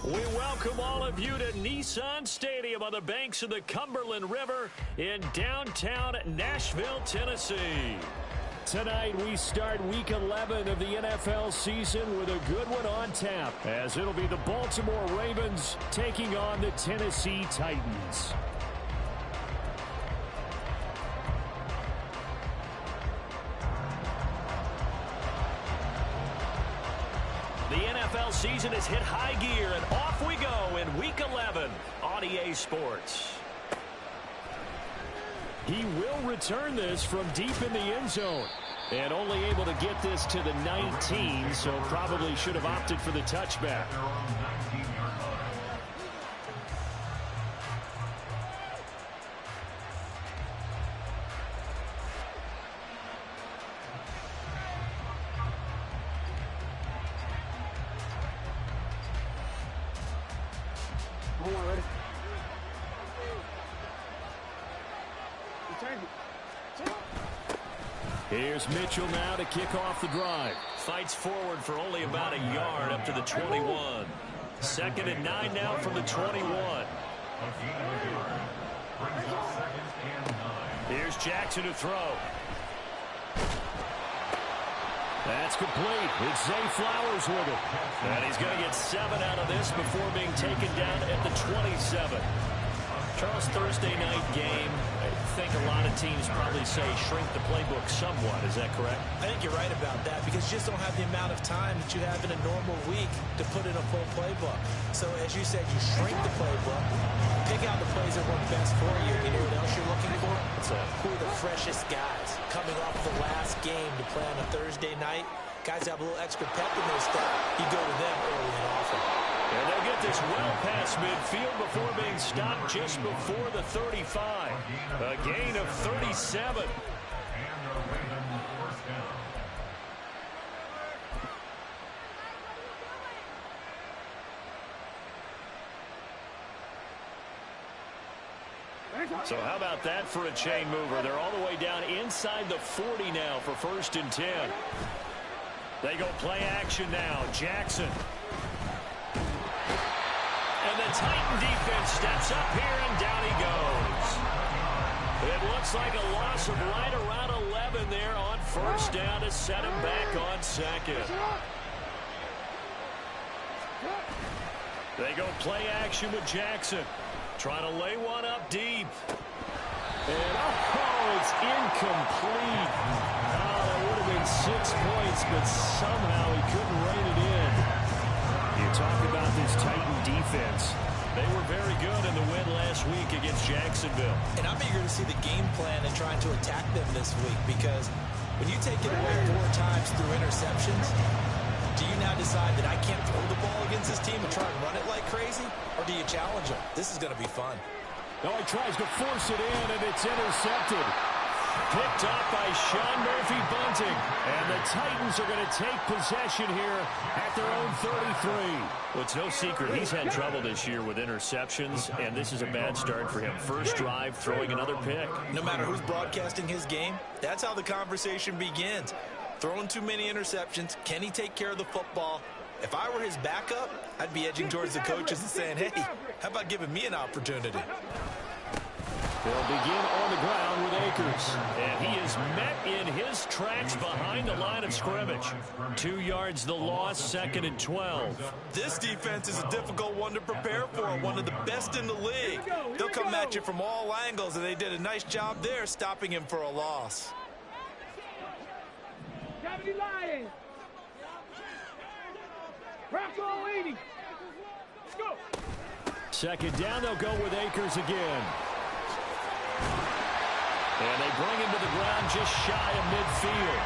We welcome all of you to Nissan Stadium on the banks of the Cumberland River in downtown Nashville, Tennessee. Tonight we start Week 11 of the NFL season with a good one on tap, as it'll be the Baltimore Ravens taking on the Tennessee Titans. The NFL season has hit high gear, and off we go in Week 11 on EA Sports. He will return this from deep in the end zone, and only able to get this to the 19, so probably should have opted for the touchback. Here's Mitchell now to kick off the drive. Fights forward for only about a yard up to the 21. 2nd and 9 now from the 21. Here's Jackson to throw. That's complete. It's Zay Flowers with it. And he's going to get 7 out of this before being taken down at the 27. Charles, Thursday night game, I think a lot of teams probably say shrink the playbook somewhat. Is that correct? I think you're right about that because you just don't have the amount of time that you have in a normal week to put in a full playbook. So as you said, you shrink the playbook, pick out the plays that work best for you. You know what else you're looking for? Who are the freshest guys coming off the last game to play on a Thursday night? Guys have a little extra pep in their step. You go to them early and often. And they'll get this well past midfield before being stopped just before the 35. A gain of 37. So how about that for a chain mover? They're all the way down inside the 40 now for 1st and 10. They go play action now. Jackson. And the Titan defense steps up here, and down he goes. It looks like a loss of right around 11 there on 1st down to set him back on 2nd. They go play action with Jackson. Trying to lay one up deep. And it's incomplete. That would have been 6 points, but somehow he couldn't rein it in. You talk about this Titan defense. They were very good in the win last week against Jacksonville. And I'm eager to see the game plan and trying to attack them this week because when you take it away 4 times through interceptions, do you now decide that I can't throw the ball against this team and try and run it like crazy? Or do you challenge them? This is going to be fun. No, he tries to force it in, and it's intercepted. Picked up by Sean Murphy-Bunting. And the Titans are going to take possession here at their own 33. Well, it's no secret he's had trouble this year with interceptions, and this is a bad start for him. First drive, throwing another pick. No matter who's broadcasting his game, that's how the conversation begins. Throwing too many interceptions. Can he take care of the football? If I were his backup, I'd be edging towards the coaches and saying, hey, how about giving me an opportunity? They'll begin on the ground with Akers. And he is met in his tracks behind the line of scrimmage. 2 yards the loss, 2nd and 12. This defense is a difficult one to prepare for, one of the best in the league. They'll come at you from all angles, and they did a nice job there stopping him for a loss. Lion. Rocco 80. Let's go. 2nd down, they'll go with Akers again. And they bring him to the ground just shy of midfield.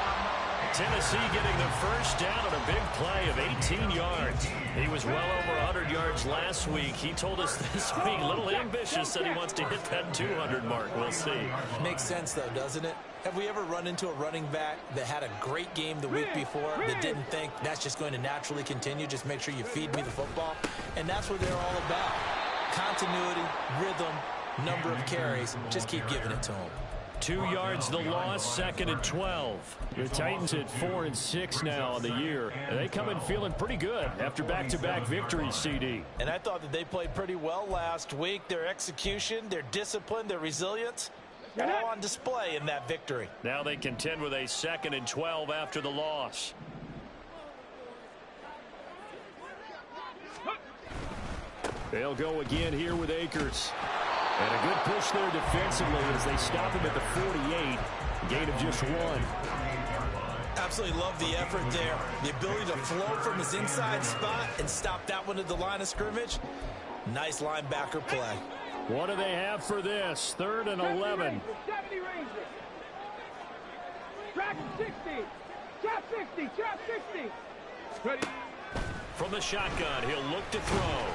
Tennessee getting the 1st down on a big play of 18 yards. He was well over 100 yards last week. He told us this week, a little ambitious, said he wants to hit that 200 mark. We'll see. Makes sense, though, doesn't it? Have we ever run into a running back that had a great game the week before that didn't think that's just going to naturally continue? Just make sure you feed me the football. And that's what they're all about. Continuity, rhythm, number of carries. Just keep giving it to them. 2 yards the loss, 2nd and 12. The Titans at 4-6 now on the year. And they come in feeling pretty good after back-to-back victories, CD. And I thought that they played pretty well last week. Their execution, their discipline, their resilience, all on display in that victory. Now they contend with a 2nd and 12 after the loss. They'll go again here with Akers. And a good push there defensively as they stop him at the 48. Gain of just 1. Absolutely love the effort there. The ability to flow from his inside spot and stop that one at the line of scrimmage. Nice linebacker play. What do they have for this? 3rd and 11. 70 Rangers. Track 60. Trap 60. Trap 60. Ready. From the shotgun, he'll look to throw.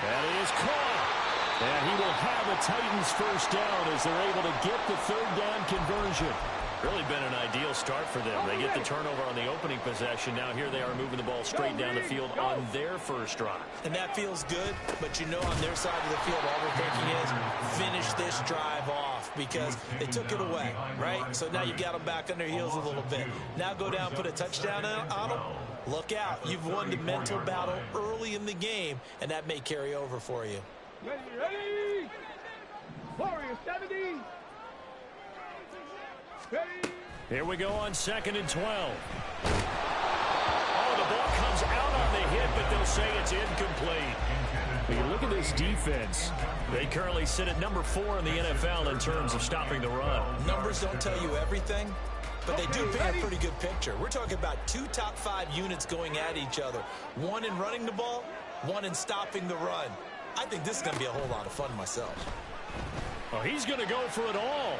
That is caught. And he will have a Titans first down as they're able to get the 3rd down conversion. Really been an ideal start for them. They get the turnover on the opening possession. Now here they are moving the ball straight down the field on their first drive. And that feels good, but you know on their side of the field all they're thinking is finish this drive off because they took it away, right? So now you got them back on their heels a little bit. Now go down, put a touchdown on them. Look out. You've won the mental battle early in the game, and that may carry over for you. Ready, ready. Warrior 70. Ready. Here we go on 2nd and 12. Oh, the ball comes out on the hit, but they'll say it's incomplete. When you look at this defense, they currently sit at number 4 in the NFL in terms of stopping the run. Numbers don't tell you everything, but they do paint a pretty good picture. We're talking about 2 top 5 units going at each other. One in running the ball, one in stopping the run. I think this is going to be a whole lot of fun myself. Oh, he's going to go for it all.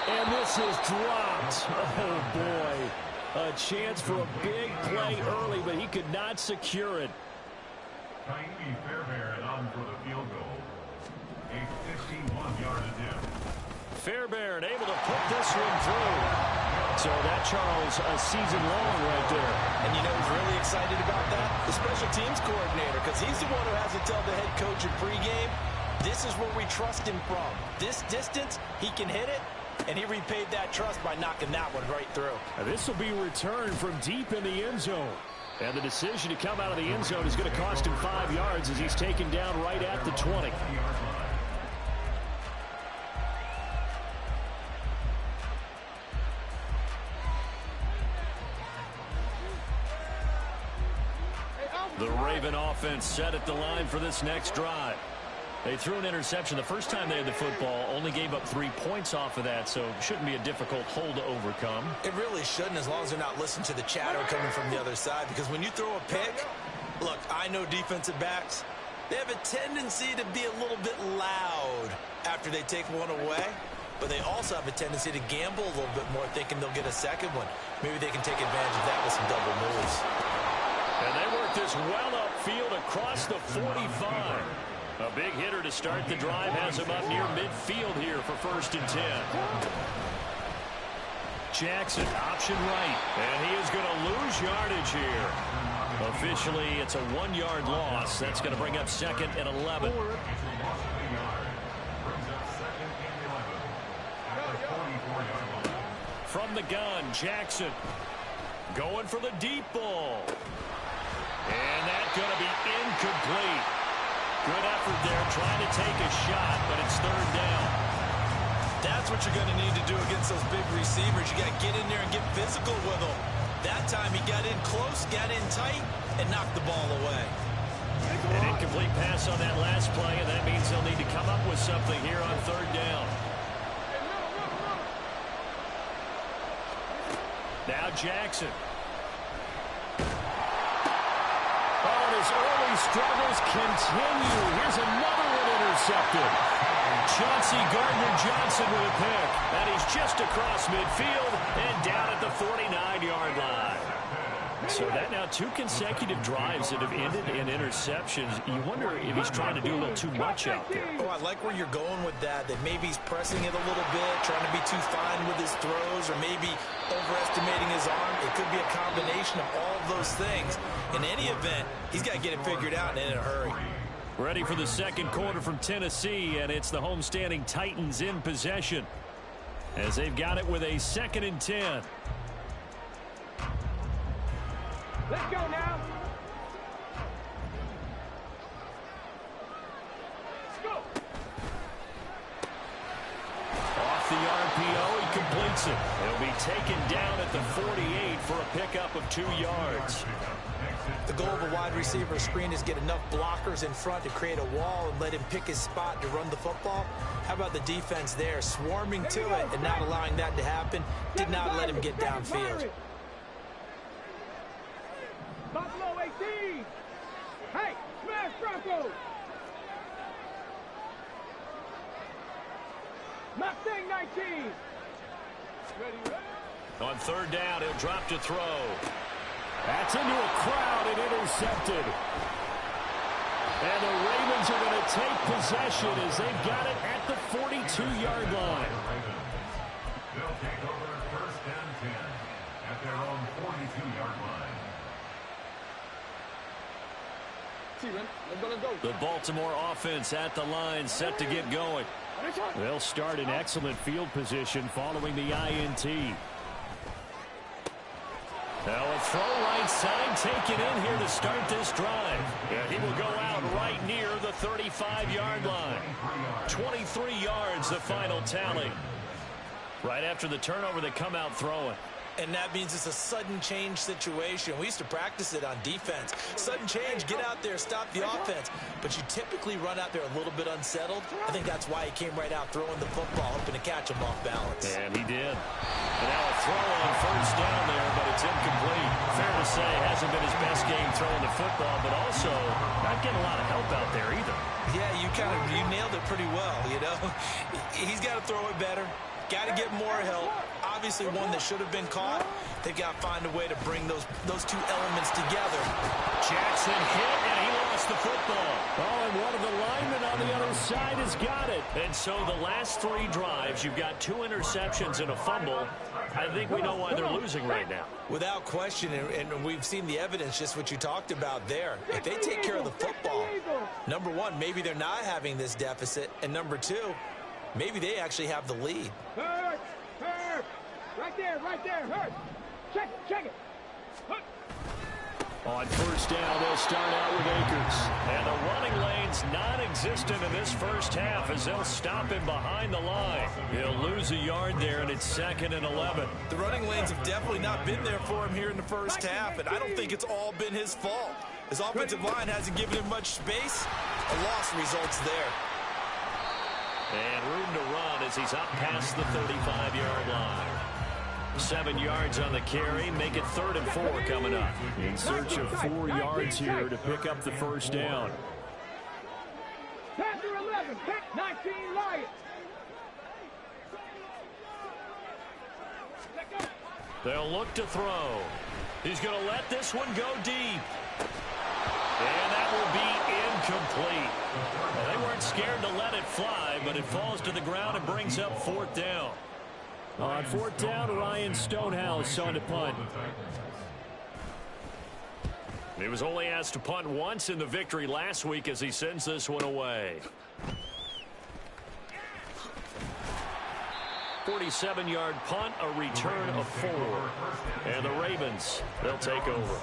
And this is dropped. Oh, boy. A chance for a big play early, but he could not secure it. Fairbairn on for the field goal. A 61-yard attempt. Fairbairn able to put this one through. So that, Charles, a season long right there. And you know who's really excited about that? The special teams coordinator, because he's the one who has to tell the head coach in pregame, this is where we trust him from. This distance, he can hit it, and he repaid that trust by knocking that one right through. Now this will be returned from deep in the end zone. And the decision to come out of the end zone is going to cost him 5 yards as he's taken down right at the 20. The Raven offense set at the line for this next drive. They threw an interception the first time they had the football, only gave up 3 points off of that, so it shouldn't be a difficult hole to overcome. It really shouldn't, as long as they're not listening to the chatter coming from the other side, because when you throw a pick, look, I know defensive backs, they have a tendency to be a little bit loud after they take one away, but they also have a tendency to gamble a little bit more, thinking they'll get a second one. Maybe they can take advantage of that with some double moves. And they work this well upfield across the 45. A big hitter to start the drive has him up near midfield here for 1st and 10. Jackson, option right, and he is going to lose yardage here. Officially, it's a 1-yard loss. That's going to bring up 2nd and 11. From the gun, Jackson going for the deep ball. And that's going to be incomplete. Good effort there, trying to take a shot, but it's 3rd down. That's what you're going to need to do against those big receivers. You got to get in there and get physical with them. That time he got in close, got in tight, and knocked the ball away. An incomplete pass on that last play, and that means they'll need to come up with something here on 3rd down. Now Jackson. His early struggles continue. Here's another one intercepted. Chauncey Gardner-Johnson with a pick. And he's just across midfield and down at the 49-yard line. So that now 2 consecutive drives that have ended in interceptions. You wonder if he's trying to do a little too much out there. Oh, I like where you're going with that maybe he's pressing it a little bit, trying to be too fine with his throws, or maybe overestimating his arm. It could be a combination of all of those things. In any event, he's got to get it figured out and in a hurry. Ready for the second quarter from Tennessee, and it's the homestanding Titans in possession as they've got it with a 2nd and 10. Let's go now. Let's go. Off the RPO, he completes it. He'll be taken down at the 48 for a pickup of 2 yards. The goal of a wide receiver screen is get enough blockers in front to create a wall and let him pick his spot to run the football. How about the defense there, swarming to it and not allowing that to happen? Did not let him get downfield. Buffalo 18. Hey, smash Broncos. Mustang 19. Ready. On 3rd down, he'll drop to throw. That's into a crowd and intercepted. And the Ravens are going to take possession as they've got it at the 42-yard line. They'll take over 1st and 10 at their own 42-yard line. The Baltimore offense at the line, set to get going. They'll start in excellent field position following the INT. Now a throw right side taken in here to start this drive. Yeah, he will go out right near the 35-yard line. 23 yards, the final tally. Right after the turnover, they come out throwing. And that means it's a sudden change situation. We used to practice it on defense. Sudden change, get out there, stop the offense. But you typically run out there a little bit unsettled. I think that's why he came right out throwing the football, hoping to catch him off balance. And he did. And now a throw on 1st down there, but it's incomplete. Fair to say, hasn't been his best game throwing the football, but also not getting a lot of help out there either. Yeah, you nailed it pretty well, you know. He's got to throw it better. Got to get more help. Obviously one that should have been caught. They've got to find a way to bring those 2 elements together. Jackson hit, and he lost the football. Oh, and one of the linemen on the other side has got it. And so the last 3 drives, you've got 2 interceptions and a fumble. I think we know why they're losing right now. Without question, and we've seen the evidence, just what you talked about there. If they take care of the football, number 1, maybe they're not having this deficit, and number 2, maybe they actually have the lead. Hurt. Right there. Hurt. Check it. Hurt. On 1st down, they'll start out with Akers. And the running lane's non-existent in this 1st half as they'll him behind the line. He'll lose a yard there, and it's 2nd and 11. The running lanes have definitely not been there for him here in the 1st half, and I don't think it's all been his fault. His offensive line hasn't given him much space. A loss results there. And room to run as he's up past the 35-yard line. 7 yards on the carry, make it 3rd and 4 coming up. In search of 4 yards here to pick up the 1st down. Panther 11, 19 Lions. They'll look to throw. He's going to let this one go deep. And that will be incomplete. Well, they weren't scared to let it fly, but it falls to the ground and brings up 4th down. On 4th down, Ryan Stonehouse on to punt. He was only asked to punt once in the victory last week as he sends this one away. 47-yard punt, a return of 4. And the Ravens, they'll take over.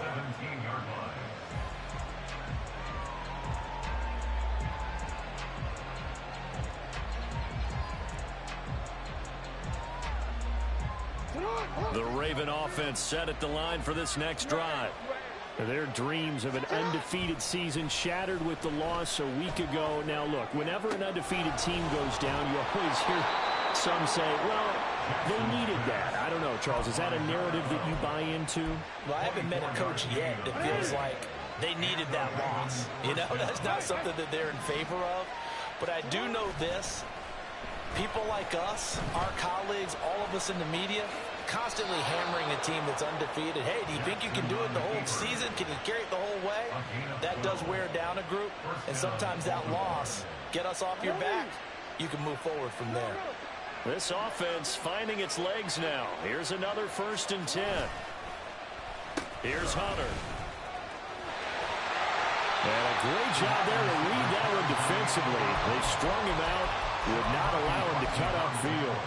The Raven offense set at the line for this next drive. Their dreams of an undefeated season shattered with the loss a week ago. Now, look, whenever an undefeated team goes down, you always hear some say, well, they needed that. I don't know, Charles. Is that a narrative that you buy into? Well, I haven't met a coach yet that feels like they needed that loss. You know, that's not something that they're in favor of. But I do know this. People like us, our colleagues, all of us in the media, constantly hammering a team that's undefeated. Hey, do you think you can do it the whole season? Can you carry it the whole way? That does wear down a group, and sometimes that loss, get us off your back, you can move forward from there. This offense finding its legs now. Here's another 1st and 10. Here's Hunter. And a great job there to read that one defensively. They strung him out, would not allow him to cut upfield.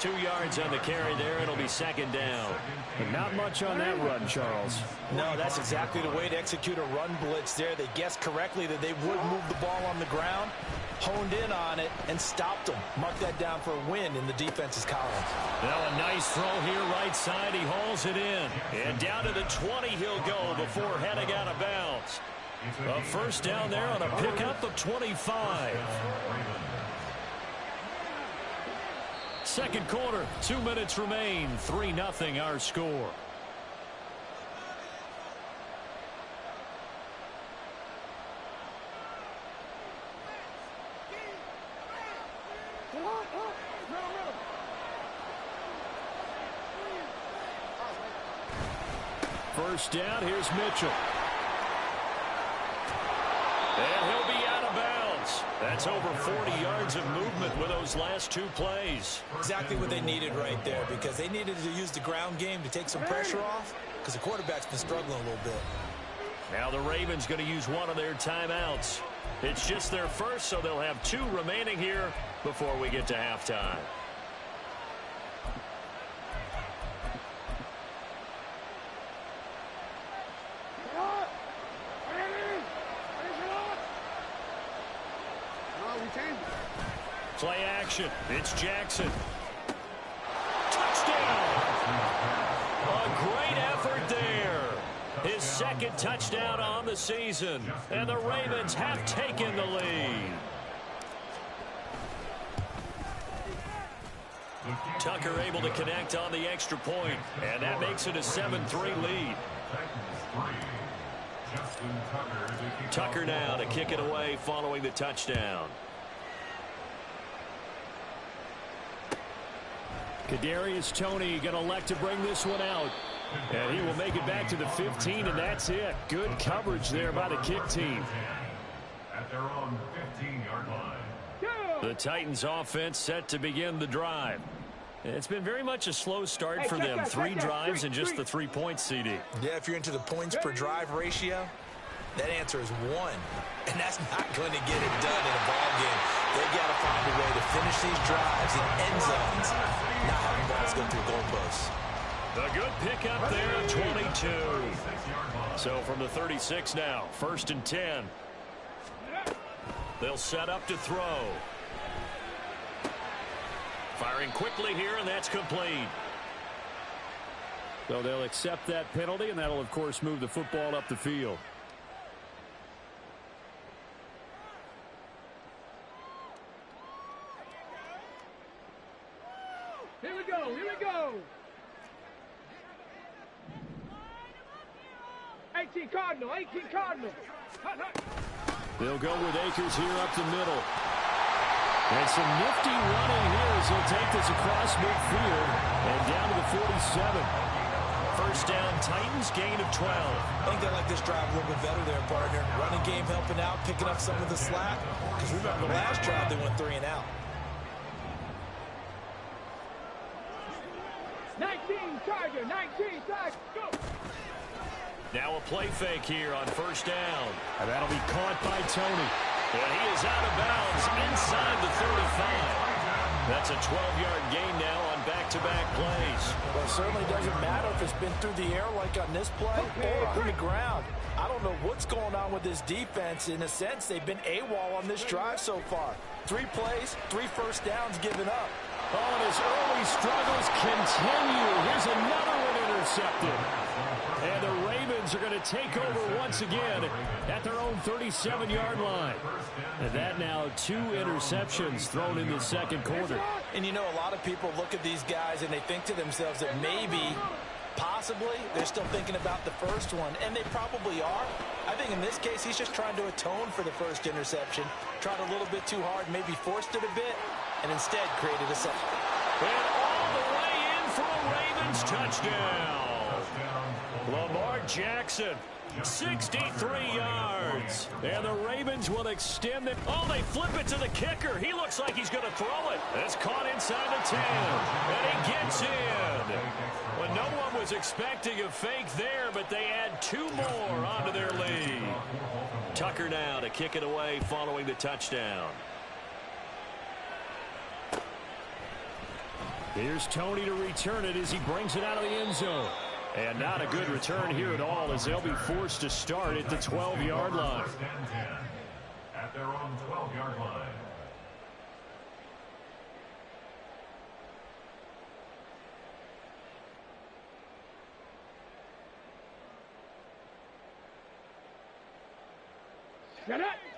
2 yards on the carry there. It'll be second down. But not much on that run, Charles. No, that's exactly the way to execute a run blitz there. They guessed correctly that they would move the ball on the ground, honed in on it, and stopped them. Mark that down for a win in the defense's column. Now a nice throw here right side. He hauls it in. And down to the 20 he'll go before heading out of bounds. A first down there on a pickup of 25. Second quarter, 2 minutes remain. 3-0 our score. First down, here's Mitchell. And he'll be out of bounds. That's over 40 yards of movement with those last 2 plays. Exactly what they needed right there, because they needed to use the ground game to take some pressure off, because the quarterback's been struggling a little bit. Now the Ravens going to use one of their timeouts. It's just their first, so they'll have 2 remaining here before we get to halftime. Play action. It's Jackson. Touchdown! A great effort there. His second touchdown on the season. And the Ravens have taken the lead. Tucker able to connect on the extra point. And that makes it a 7-3 lead. Tucker now to kick it away following the touchdown. Kadarius Toney going to elect to bring this one out. And he will make it back to the 15, and that's it. Good coverage there by the kick team. At their own 15-yard line. The Titans offense set to begin the drive. It's been very much a slow start for them. 3 drives and just the 3 points, CD. Yeah, if you're into the points per drive ratio, that answer is 1. And that's not going to get it done in a ball game. They've got to find a way to finish these drives in end zones, not having balls go through goalposts. A good pickup there at 22. So from the 36 now, 1st and 10. They'll set up to throw. Firing quickly here, and that's complete. So they'll accept that penalty, and that'll, of course, move the football up the field. Here we go, here we go. 18 Cardinal, 18 Cardinal. They'll go with Akers here up the middle. And some nifty running here as he'll take this across midfield and down to the 47. First down, Titans, gain of 12. I think they like this drive a little bit better there, partner. Running game helping out, picking up some of the slack. Because remember, the last drive they went 3 and out. 19 Tiger, 19 Tiger, go! Now a play fake here on first down. And that'll be caught by Toney. And he is out of bounds inside the 35. That's a 12-yard gain now on back-to-back plays. Well, it certainly doesn't matter if it's been through the air like on this play or on the ground. I don't know what's going on with this defense. In a sense, they've been AWOL on this drive so far. 3 plays, 3 first downs given up. Oh, and his early struggles continue. Here's another one intercepted. And the Ravens are going to take over once again at their own 37-yard line. And that now 2 interceptions thrown in the second quarter. And you know, a lot of people look at these guys and they think to themselves that maybe, possibly, they're still thinking about the first one. And they probably are. I think in this case, he's just trying to atone for the first interception. Tried a little bit too hard, maybe forced it a bit, and instead created a second. And all the way in for a Ravens touchdown. Lamar Jackson, 63 yards. And the Ravens will extend it. Oh, they flip it to the kicker. He looks like he's going to throw it. It's caught inside the 10. And he gets in. Well, no one was expecting a fake there, but they add 2 more onto their lead. blocker now to kick it away following the touchdown. Here's Tony to return it as he brings it out of the end zone. And not a good return here at all, as they'll be forced to start at the 12-yard line. First and 10 at their own 12-yard line.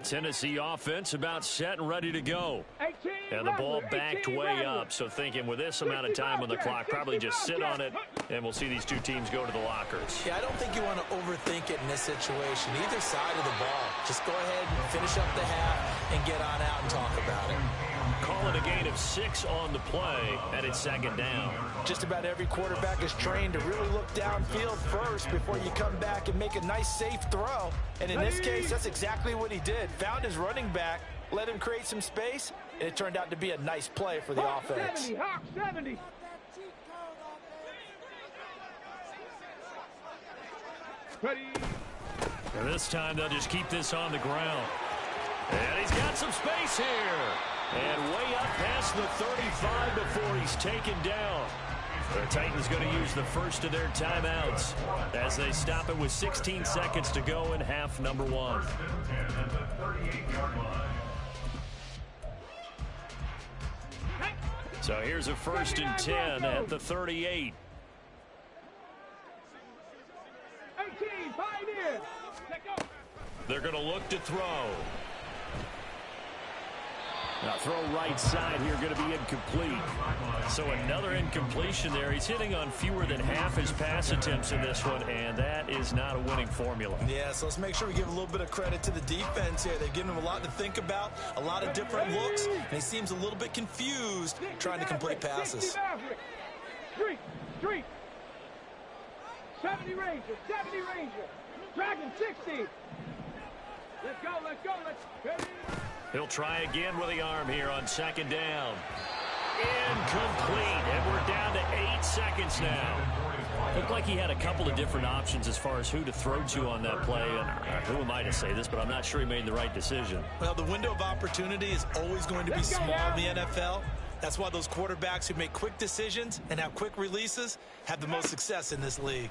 Tennessee offense about set and ready to go. And the ball backed way up, so thinking with this amount of time on the clock, probably just sit on it, and we'll see these two teams go to the lockers. Yeah, I don't think you want to overthink it in this situation. Either side of the ball. Just go ahead and finish up the half and get on out and talk about it. Call it a gain of 6 on the play, and it's second down. Just about every quarterback is trained to really look downfield first before you come back and make a nice, safe throw. And in this case, that's exactly what he did. Found his running back, let him create some space, and it turned out to be a nice play for the offense. 70, Hawk 70. Ready. And this time they'll just keep this on the ground. And he's got some space here. And way up past the 35 before he's taken down. The Titans going to use the first of their timeouts as they stop it with 16 seconds to go in half number 1. First and 10 at the 38-yard line. So here's a first and 10 at the 38. 18, Pioneer. Let go. They're going to look to throw. Now throw right side here going to be incomplete. So another incompletion there. He's hitting on fewer than half his pass attempts in this one, and that is not a winning formula. Yeah, so let's make sure we give a little bit of credit to the defense here. They've given him a lot to think about, a lot of different looks, and he seems a little bit confused trying to complete passes. Street. 70 Ranger, 70 Ranger. Dragon 60. Let's go. Ready. He'll try again with the arm here on second down. Incomplete, and we're down to 8 seconds now. Looked like he had a couple of different options as far as who to throw to on that play. And who am I to say this, but I'm not sure he made the right decision. Well, the window of opportunity is always going to be small in the NFL. That's why those quarterbacks who make quick decisions and have quick releases have the most success in this league.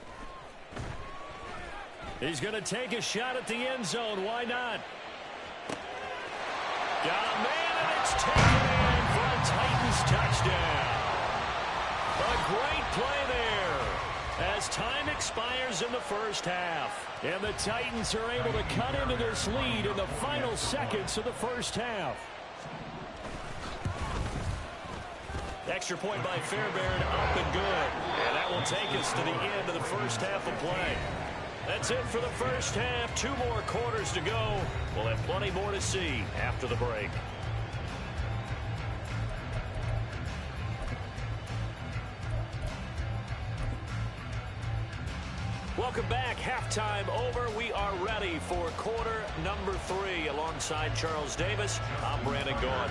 He's going to take a shot at the end zone. Why not? Got a man, and it's taken in for a Titans touchdown. A great play there as time expires in the first half. And the Titans are able to cut into this lead in the final seconds of the first half. Extra point by Fairbairn, up and good. And that will take us to the end of the first half of play. That's it for the first half. 2 more quarters to go. We'll have plenty more to see after the break. Welcome back. Halftime over. We are ready for quarter number 3. Alongside Charles Davis, I'm Brandon Gaudin.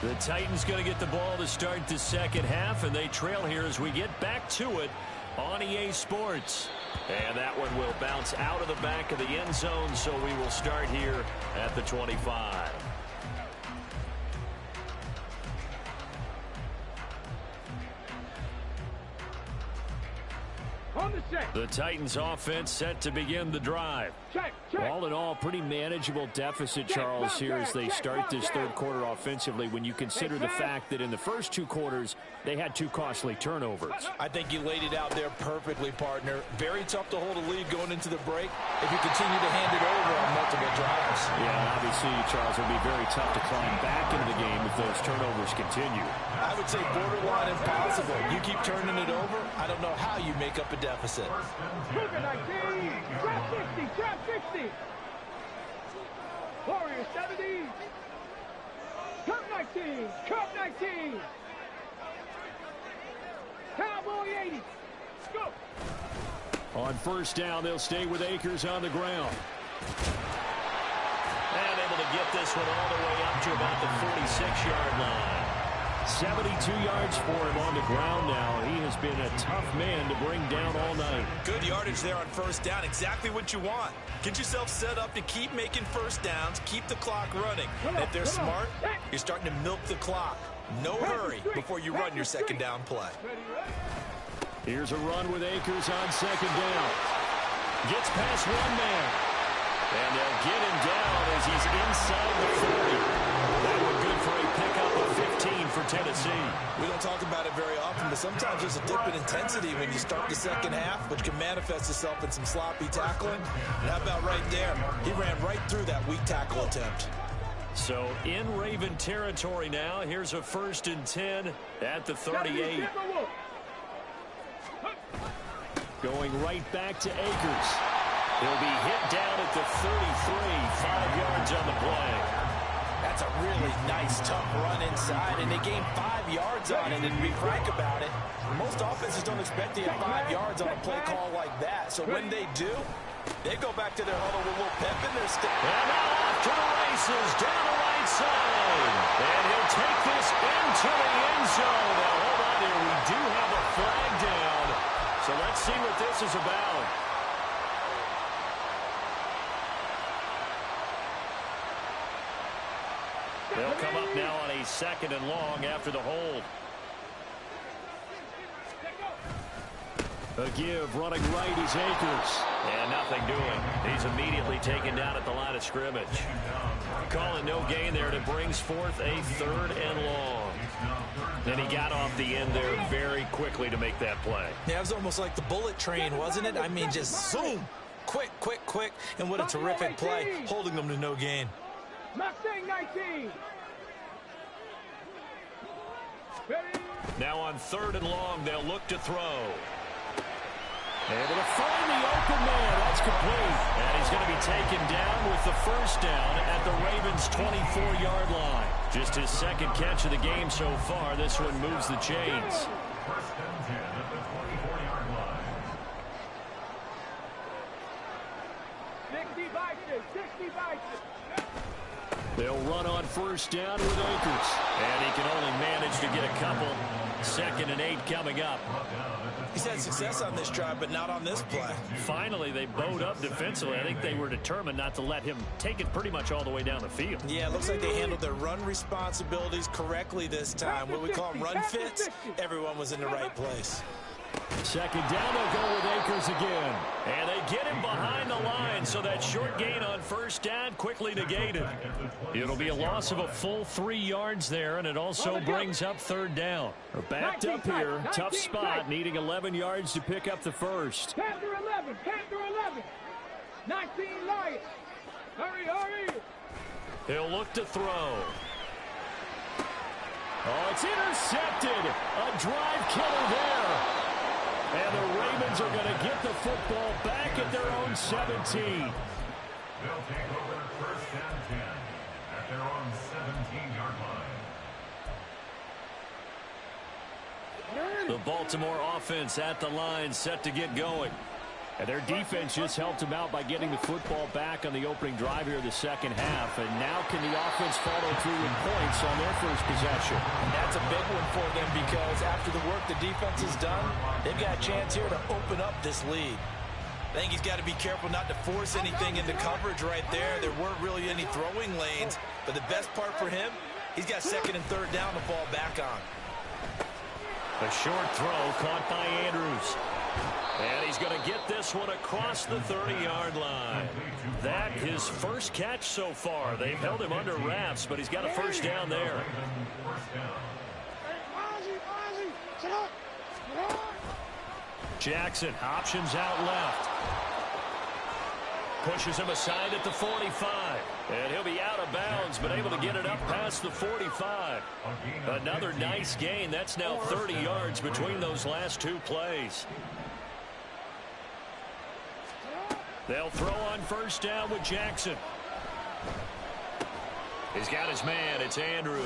The Titans going to get the ball to start the second half, and they trail here as we get back to it on EA Sports. And that one will bounce out of the back of the end zone, so we will start here at the 25. On the check. The Titans offense set to begin the drive. Check. All in all, pretty manageable deficit, Charles, here as they start this third quarter offensively when you consider the fact that in the first 2 quarters, they had 2 costly turnovers. I think you laid it out there perfectly, partner. Very tough to hold a lead going into the break if you continue to hand it over on multiple drives. Yeah, and obviously, Charles, it will be very tough to climb back into the game if those turnovers continue. I would say borderline impossible. You keep turning it over, I don't know how you make up a deficit. Cougar 19. Trap 60. Warrior 70. Cup 19. Cowboy 80. Go. On first down, they'll stay with Akers on the ground. And able to get this one all the way up to about the 46-yard line. 72 yards for him on the ground now. He has been a tough man to bring down all night. Good yardage there on first down. Exactly what you want. Get yourself set up to keep making first downs, keep the clock running. And if they're smart, you're starting to milk the clock. No hurry before you run your second down play. Here's a run with Akers on second down. Gets past one man. And they'll get him down as he's inside the 40. That one good for a pickup of 15 for Tennessee. We don't talk about it very often, but sometimes there's a dip in intensity when you start the second half, which can manifest itself in some sloppy tackling. And how about right there? He ran right through that weak tackle attempt. So in Raven territory now. Here's a 1st and 10 at the 38. Going right back to Akers. He'll be hit down at the 33, 5 yards on the play. That's a really nice, tough run inside, and they gained 5 yards on it. And to be frank about it, most offenses don't expect to get 5 yards on a play call like that. So when they do, they go back to their huddle with a little pep in their step. And now off to the races, down the right side. And he'll take this into the end zone. Now, hold on here. We do have a flag down. So let's see what this is about. They'll come up now on a 2nd and long after the hold. A give, running right is Akers. And nothing doing. He's immediately taken down at the line of scrimmage. Calling no gain there, and it brings forth a 3rd and long. And he got off the end there very quickly to make that play. Yeah, it was almost like the bullet train, wasn't it? I mean, just zoom. Quick, quick, quick. And what a terrific play, holding them to no gain. Mustang 19. Now on 3rd and long, they'll look to throw. Able to find the open man. That's complete. And he's going to be taken down with the 1st down at the Ravens' 24-yard line. Just his 2nd catch of the game so far. This one moves the chains. 1st and 10 at the 24-yard line. 60 bites, 60 bites. They'll run on 1st down with Akers. And he can only manage to get a couple. 2nd and 8 coming up. He's had success on this drive, but not on this play. Finally, they bowed up defensively. I think they were determined not to let him take it pretty much all the way down the field. Yeah, it looks like they handled their run responsibilities correctly this time. What we call them run fits, everyone was in the right place. 2nd down, they'll go with Akers again. And they get him behind the line, so that short gain on 1st down quickly negated. It'll be a loss of a full 3 yards there, and it also brings up 3rd down. They're backed up here, tough spot, needing 11 yards to pick up the 1st. Panther 11, Panther 11. 19 Lions. Hurry, hurry. He'll look to throw. Oh, it's intercepted. A drive killer there. And the Ravens are going to get the football back at their own 17. They'll take over 1st and 10 at their own 17-yard line. The Baltimore offense at the line, set to get going. And their defense just helped them out by getting the football back on the opening drive here of the 2nd half. And now can the offense follow through with points on their first possession? And that's a big one for them because after the work the defense has done, they've got a chance here to open up this lead. I think he's got to be careful not to force anything into coverage right there. There weren't really any throwing lanes, but the best part for him, he's got 2nd and 3rd down to fall back on. A short throw caught by Andrews. And he's going to get this one across the 30-yard line. That his first catch so far. They've held him under wraps, but he's got a 1st down there. Jackson options out left. Pushes him aside at the 45. And he'll be out of bounds, but able to get it up past the 45. Another nice gain. That's now 30 yards between those last 2 plays. They'll throw on 1st down with Jackson. He's got his man. It's Andrews.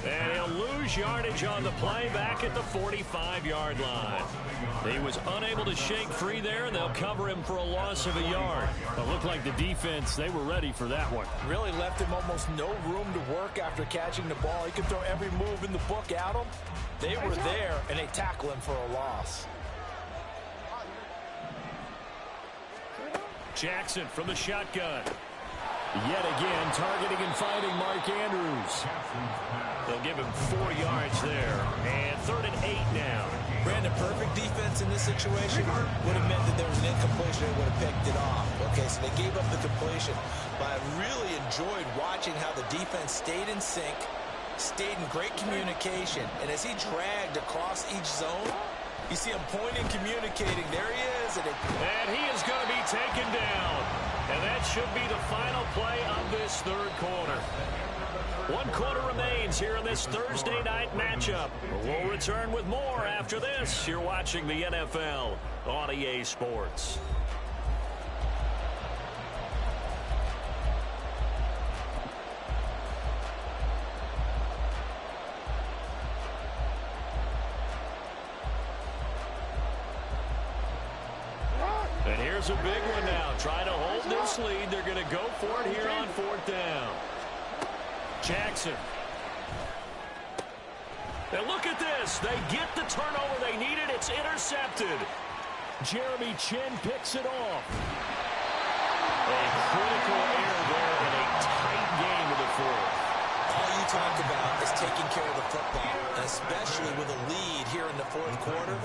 And he'll lose yardage on the play back at the 45-yard line. He was unable to shake free there, and they'll cover him for a loss of a yard. It looked like the defense, they were ready for that one. Really left him almost no room to work after catching the ball. He could throw every move in the book at him. They were there, and they tackle him for a loss. Jackson from the shotgun. Yet again, targeting and finding Mark Andrews. They'll give him 4 yards there. And 3rd and 8 now. Brandon, perfect defense in this situation would have meant that there was an incompletion. They would have picked it off. Okay, so they gave up the completion. But I really enjoyed watching how the defense stayed in sync, stayed in great communication. And as he dragged across each zone, you see him pointing, communicating. There he is. And he is going to be taken down. And that should be the final play of this 3rd quarter. 1 quarter remains here in this Thursday night matchup. We'll return with more after this. You're watching the NFL on EA Sports. And here's a big one now. Trying to hold this lead. They're going to go for it here on 4th down. Jackson. And look at this. They get the turnover they needed. It's intercepted. Jeremy Chin picks it off. A critical error there in a tight game of the 4th. All you talk about is taking care of the football, and especially with a lead here in the 4th quarter,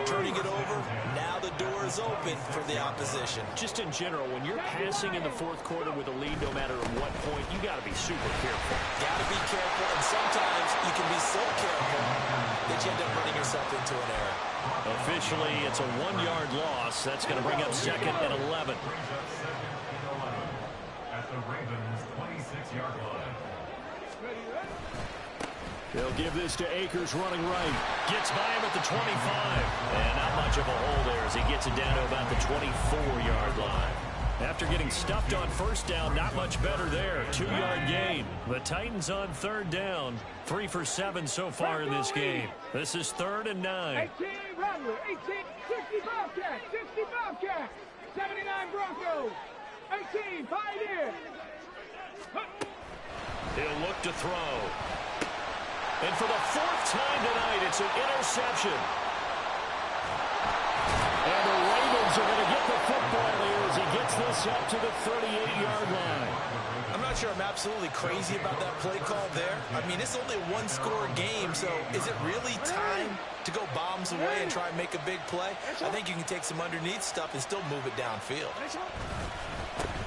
turning it over. Now the door is open for the opposition. Just in general, when you're passing in the 4th quarter with a lead, no matter at what point, you got to be super careful. Got to be careful, and sometimes you can be so careful that you end up running yourself into an error. Officially, it's a 1-yard loss. That's going to bring up 2nd and 11. At the Ravens' 26-yard line. They'll give this to Akers running right. Gets by him at the 25. And not much of a hole there as he gets it down to about the 24-yard line. After getting stuffed on 1st down, not much better there. 2-yard gain. The Titans on 3rd down. 3 for 7 so far in this game. This is 3rd and 9. 18 Rattler, 18, 60 Bobcats, 60 Bobcats, 79 Broncos, 18 Pioneers. He'll look to throw. And for the 4th time tonight, it's an interception. And the Ravens are going to get the football here as he gets this up to the 38-yard line. I'm not sure I'm absolutely crazy about that play call there. I mean, it's only a 1-score game, so is it really time to go bombs away and try and make a big play? I think you can take some underneath stuff and still move it downfield.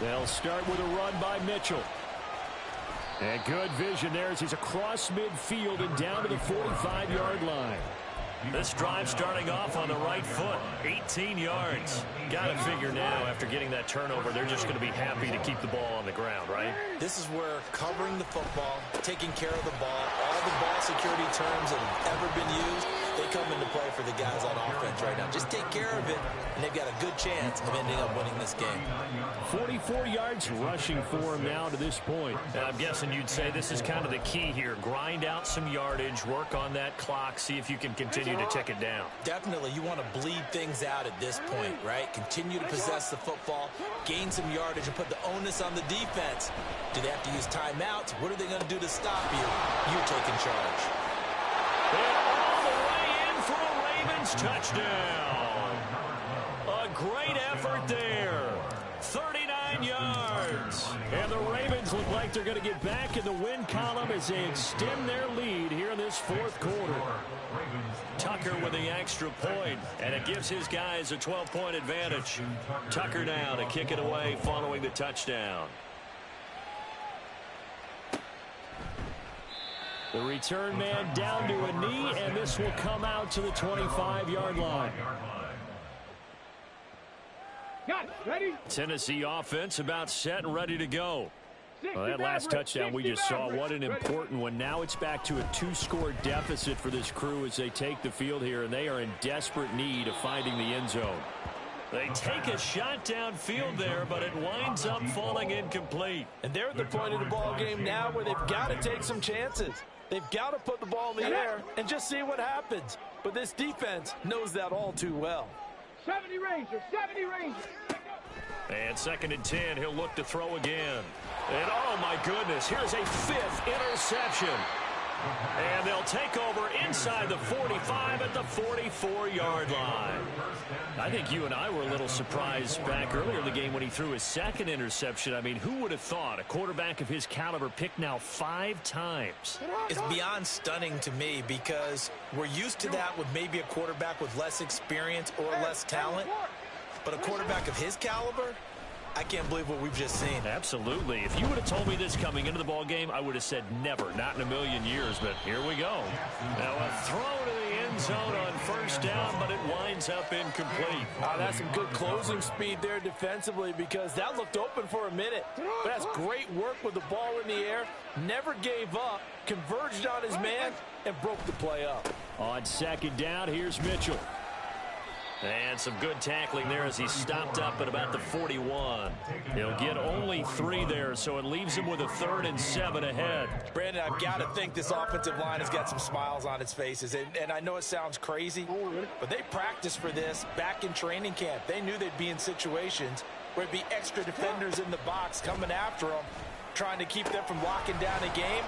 They'll start with a run by Mitchell. And good vision there as he's across midfield and down to the 45-yard line. This drive starting off on the right foot. 18 yards. Got to figure now, after getting that turnover, they're just going to be happy to keep the ball on the ground, right? This is where covering the football, taking care of the ball, all the ball security terms that have ever been used, they come into play for the guys on offense right now. Just take care of it, and they've got a good chance of ending up winning this game. 44 yards rushing for him now to this point. And I'm guessing you'd say this is kind of the key here. Grind out some yardage, work on that clock, see if you can continue to tick it down. Definitely, you want to bleed things out at this point, right? Continue to possess the football, gain some yardage, and put the onus on the defense. Do they have to use timeouts? What are they going to do to stop you? You're taking charge. And all the way in for a Ravens touchdown. A great effort there. 39 yards. And the Ravens look like they're going to get back in the win column as they extend their lead here in this 4th quarter. Tucker with the extra point, and it gives his guys a 12-point advantage. Tucker now to kick it away following the touchdown. The return man down to a knee, and this will come out to the 25-yard line. Got it. Ready? Tennessee offense about set and ready to go. Well, that last touchdown we just saw, what an important one. Now it's back to a 2-score deficit for this crew as they take the field here, and they are in desperate need of finding the end zone. They take a shot downfield there, but it winds up falling incomplete. And they're at the point of the ball game now where they've got to take some chances. They've got to put the ball in the air and just see what happens. But this defense knows that all too well. 70 Rangers, 70 Rangers. And 2nd and 10, he'll look to throw again. And oh my goodness, here's a 5th interception. And they'll take over inside the 45 at the 44-yard line. I think you and I were a little surprised back earlier in the game when he threw his 2nd interception. I mean, who would have thought a quarterback of his caliber picked now 5 times? It's beyond stunning to me because we're used to that with maybe a quarterback with less experience or less talent. But a quarterback of his caliber, I can't believe what we've just seen. Absolutely. If you would have told me this coming into the ball game, I would have said never, not in a million years. But here we go. Now a throw to the end zone on 1st down, but it winds up incomplete. That's some good closing speed there defensively because that looked open for a minute. But that's great work with the ball in the air. Never gave up, converged on his man, and broke the play up. On 2nd down, here's Mitchell. And some good tackling there as he stopped up at about the 41. He'll get only 3 there, so it leaves him with a 3rd and 7 ahead. Brandon, I've got to think this offensive line has got some smiles on its faces. And I know it sounds crazy, but they practiced for this back in training camp. They knew they'd be in situations where it'd be extra defenders in the box coming after them, trying to keep them from locking down a game.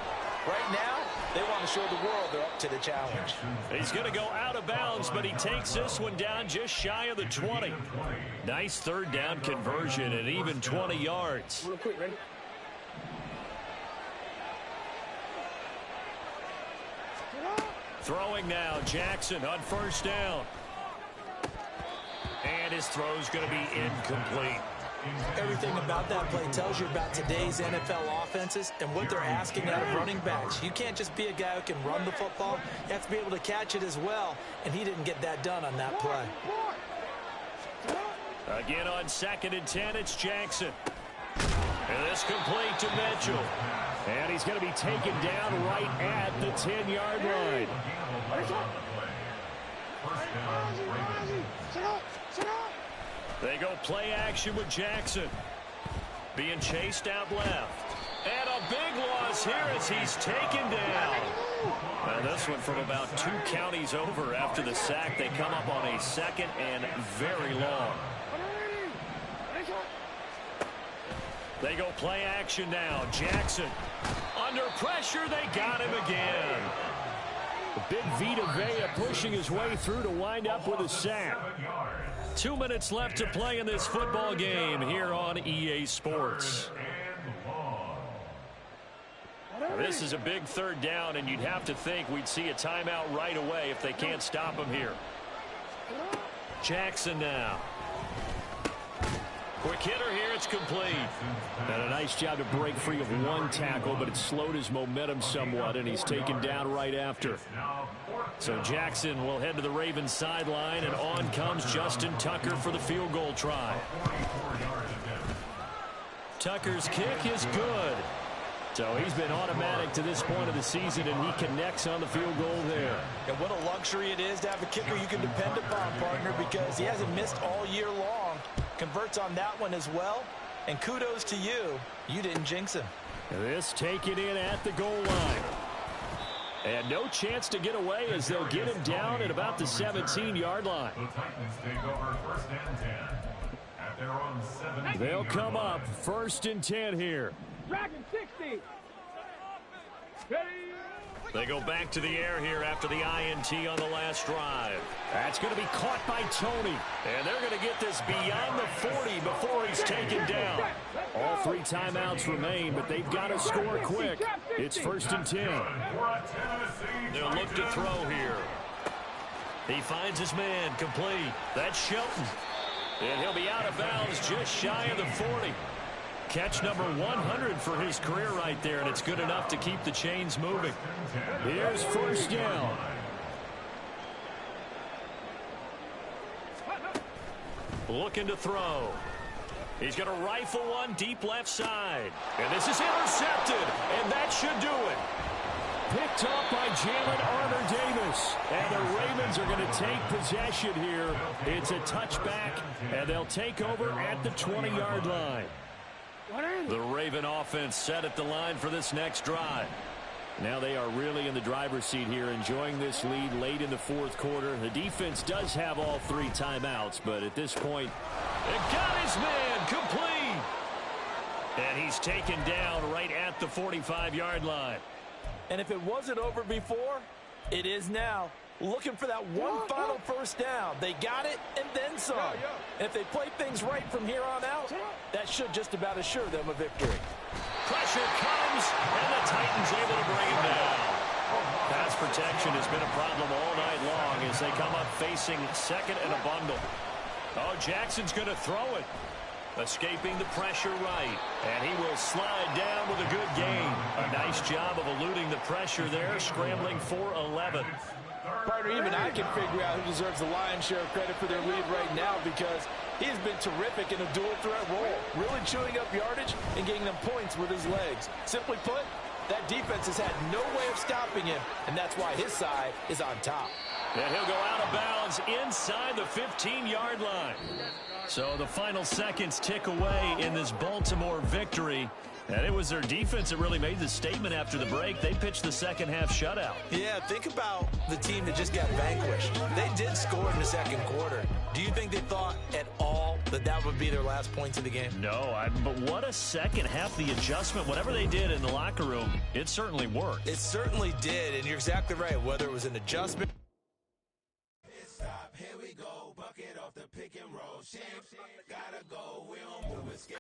Right now, they want to show the world they're up to the challenge. He's going to go out of bounds, but he takes this one down just shy of the 20. Nice 3rd down conversion and even 20 yards. Throwing now, Jackson on 1st down. And his throw's going to be incomplete. Everything about that play tells you about today's NFL offenses and what they're asking out of running backs. You can't just be a guy who can run the football. You have to be able to catch it as well, and he didn't get that done on that play. Again on 2nd and 10, it's Jackson. And this complete to Mitchell. And he's going to be taken down right at the 10-yard line. They go play action with Jackson. Being chased out left. And a big loss here as he's taken down. Now this one from about 2 counties over after the sack. They come up on a 2nd and very long. They go play action now. Jackson under pressure. They got him again. The big Vita Vea pushing his way through to wind up with a sack. 2 minutes left to play in this football game here on EA Sports. Now, this is a big 3rd down, and you'd have to think we'd see a timeout right away if they can't stop him here. Jackson now. Quick hitter here, it's complete. And a nice job to break free of 1 tackle, but it slowed his momentum somewhat, and he's taken down right after. So Jackson will head to the Ravens sideline, and on comes Justin Tucker for the field goal try. Tucker's kick is good. So he's been automatic to this point of the season, and he connects on the field goal there. And what a luxury it is to have a kicker you can depend upon, partner, because he hasn't missed all year long. Converts on that one as well. And kudos to you. You didn't jinx him. And this taken in at the goal line. And no chance to get away as they'll get him down at about the 17-yard line. The Titans take over 1st and 10 at their own 17. They'll come up 1st and 10 here. Dragon 60. Ready. They go back to the air here after the INT on the last drive. That's going to be caught by Tony. And they're going to get this beyond the 40 before he's taken down. All 3 timeouts remain, but they've got to score quick. It's 1st and 10. They'll look to throw here. He finds his man complete. That's Shelton. And he'll be out of bounds just shy of the 40. Catch number 100 for his career right there, and it's good enough to keep the chains moving. Here's 1st down. Looking to throw. He's going to rifle one deep left side. And this is intercepted, and that should do it. picked up by Jalen Armour-Davis. And the Ravens are going to take possession here. It's a touchback, and they'll take over at the 20-yard line. The Raven offense set at the line for this next drive. Now they are really in the driver's seat here, enjoying this lead late in the fourth quarter. The defense does have all 3 timeouts, but at this point, it got his man complete. And he's taken down right at the 45-yard line. And if it wasn't over before, it is now. Looking for that one final first down. They got it and then some. And if they play things right from here on out, that should just about assure them a victory. Pressure comes, and the Titans able to bring it down. Pass protection has been a problem all night long as they come up facing second and a bundle. Oh, Jackson's going to throw it. Escaping the pressure right. And he will slide down with a good gain. A nice job of eluding the pressure there, scrambling for 11. Partner, even I can figure out who deserves the lion's share of credit for their lead right now because he has been terrific in a dual threat role, really chewing up yardage and getting them points with his legs. Simply put, that defense has had no way of stopping him, and that's why his side is on top. And he'll go out of bounds inside the 15-yard line. So the final seconds tick away in this Baltimore victory. And it was their defense that really made the statement after the break. They pitched the second-half shutout. Yeah, think about the team that just got vanquished. They did score in the second quarter. Do you think they thought at all that that would be their last points of the game? No, but what a second half, the adjustment, whatever they did in the locker room, it certainly worked. It certainly did, and you're exactly right, whether it was an adjustment. Stop, here we go, bucket off the pick and roll. Champs, gotta go, we don't